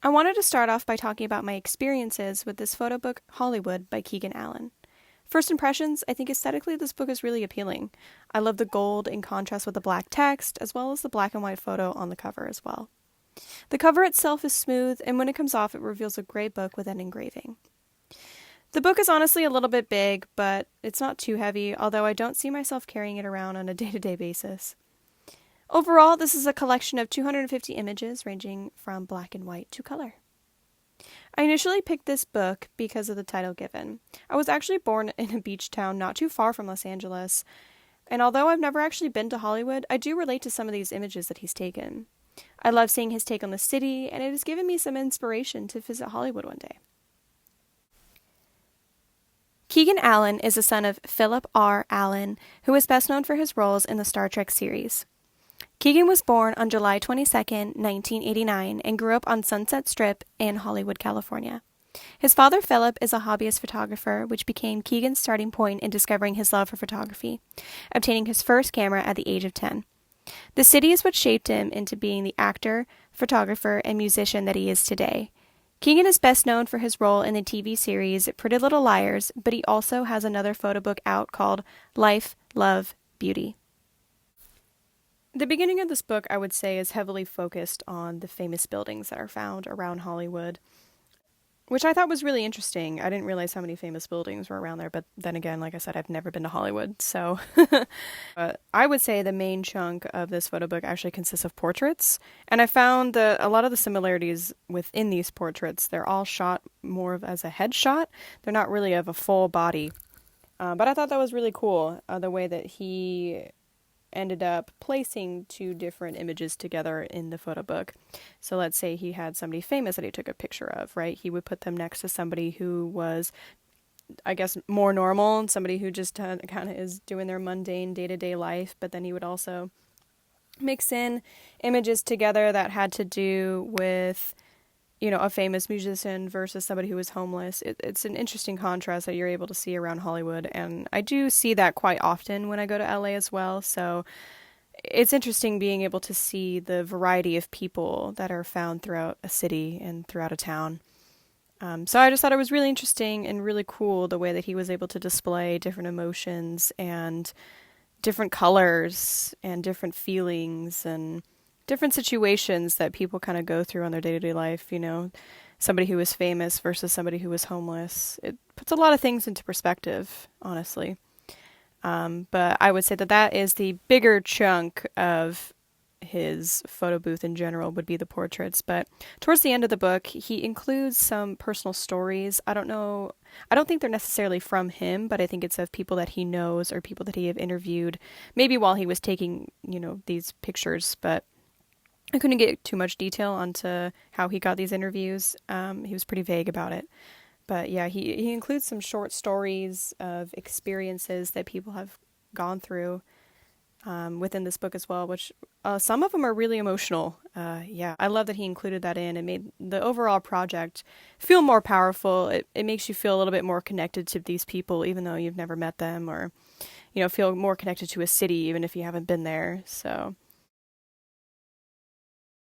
I wanted to start off by talking about my experiences with this photo book, Hollywood, by Keegan Allen. First impressions, I think aesthetically this book is really appealing. I love the gold in contrast with the black text, as well as the black and white photo on the cover as well. The cover itself is smooth, and when it comes off, it reveals a gray book with an engraving. The book is honestly a little bit big, but it's not too heavy, although I don't see myself carrying it around on a day-to-day basis. Overall, this is a collection of 250 images ranging from black and white to color. I initially picked this book because of the title given. I was actually born in a beach town not too far from Los Angeles, and although I've never actually been to Hollywood, I do relate to some of these images that he's taken. I love seeing his take on the city, and it has given me some inspiration to visit Hollywood one day. Keegan Allen is the son of Philip R. Allen, who is best known for his roles in the Star Trek series. Keegan was born on July 22, 1989, and grew up on Sunset Strip in Hollywood, California. His father, Philip, is a hobbyist photographer, which became Keegan's starting point in discovering his love for photography, obtaining his first camera at the age of 10. The city is what shaped him into being the actor, photographer, and musician that he is today. Keegan is best known for his role in the TV series Pretty Little Liars, but he also has another photo book out called Life, Love, Beauty. The beginning of this book, I would say, is heavily focused on the famous buildings that are found around Hollywood, which I thought was really interesting. I didn't realize how many famous buildings were around there, but then again, like I said, I've never been to Hollywood, so I would say the main chunk of this photo book actually consists of portraits, and I found that a lot of the similarities within these portraits, they're all shot more of as a headshot. They're not really of a full body, but I thought that was really cool, the way that he ended up placing two different images together in the photo book. So let's say he had somebody famous that he took a picture of, right? He would put them next to somebody who was, I guess, more normal, and somebody who just kind of is doing their mundane day-to-day life, but then he would also mix in images together that had to do with, you know, a famous musician versus somebody who was homeless. It's an interesting contrast that you're able to see around Hollywood, and I do see that quite often when I go to LA as well, so it's interesting being able to see the variety of people that are found throughout a city and throughout a town. So I just thought it was really interesting and really cool the way that he was able to display different emotions and different colors and different feelings and different situations that people kind of go through on their day-to-day life, you know, somebody who was famous versus somebody who was homeless. It puts a lot of things into perspective, honestly. But I would say that that is the bigger chunk of his photo booth in general would be the portraits. But towards the end of the book, he includes some personal stories. I don't think they're necessarily from him, but I think it's of people that he knows or people that he have interviewed, maybe while he was taking, you know, these pictures, but I couldn't get too much detail onto how he got these interviews. He was pretty vague about it. But yeah, he includes some short stories of experiences that people have gone through within this book as well, which some of them are really emotional. Yeah, I love that he included that in. It made the overall project feel more powerful. It makes you feel a little bit more connected to these people, even though you've never met them, or, you know, feel more connected to a city, even if you haven't been there. So